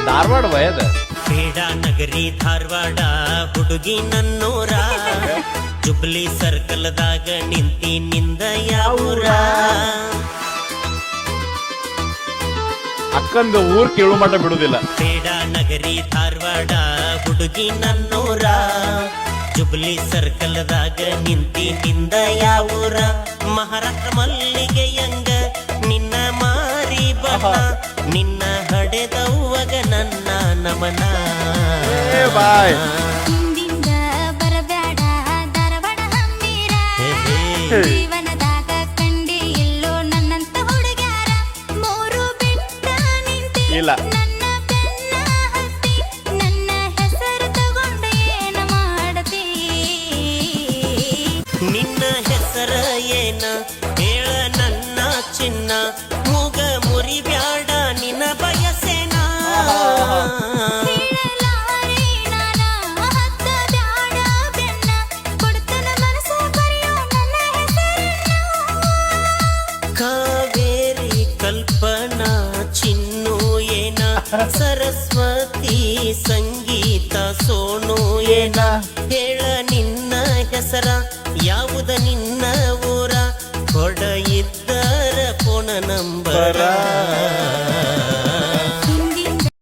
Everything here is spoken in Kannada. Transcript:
ಧಾರವಾಡ ವಯದ ಕ್ರೀಡಾ ನಗರಿ ಧಾರವಾಡ ಹುಡುಗಿ ನನ್ನೂರ ಜುಬ್ಲಿ ಸರ್ಕಲ್ದಾಗ ನಿಂತಿ ನಿಂದ ಯಾವೂರ ಅಕ್ಕಂದ ಊರ್ ಕೇಳು ಮಟ್ಟ ಬಿಡುದಿಲ್ಲ. ಕ್ರೀಡಾ ನಗರಿ ಧಾರವಾಡ ಹುಡುಗಿ ನನ್ನೂರ ಜುಬ್ಲಿ ಸರ್ಕಲ್ದಾಗ ನಿಂತಿ ನಿಂದ ಯಾವೂರ ಮಹಾರಾಷ್ಟ್ರ ಮಲ್ಲಿಗೆಯಂಗ ನಿನ್ನ ಮಾರಿ ಬಣ್ಣ ನಿನ್ನ ಹಡೆದವ್ವಗ ನನ್ನ ನಮನ ಬಾಯ್ ಹಿಂದಿಂದ ಬರಬೇಡ ಧಾರವಾಡ ಹಮ್ಮೀರ ಜೀವನದಾಗ ಕಂಡಿ ಎಲ್ಲೋ ನನ್ನಂತ ಹುಡುಗ್ಯಾರ ಮೂರು ಬಿಟ್ಟ ನಿಂತಿ ಇಲ್ಲ ನನ್ನ ಬೆನ್ನ ಹತ್ತಿ ನನ್ನ ಹೆಸರು ತಗೊಂಡ ಏನ ಮಾಡತಿ ನಿನ್ನ ಹೆಸರ ಏನ ಹೇಳ ನನ್ನ ಚಿನ್ನ ಮೂಗ ಮುರಿಬ್ಯಾಡ ನಿನ್ನ ಬಯಸೇನ ಹೇಳಲಾರೆ ನಾನ ಹತ್ತ ಬ್ಯಾಡ ಬೆನ್ನ ಕೊಡ್ತನ ಮನಸ ಬರೆಯೋ ನನ್ನ ಹೆಸರನ್ನ ಕಾವೇರಿ ಕಲ್ಪನಾ ಚಿನ್ನು ಏನ ಸರಸ್ವತಿ ಸಂಗೀತ ಸೋನು ಏನ ಹೇಳ ನಿನ್ನ ಹೆಸರ ಯಾವುದು ನಿನ್ನ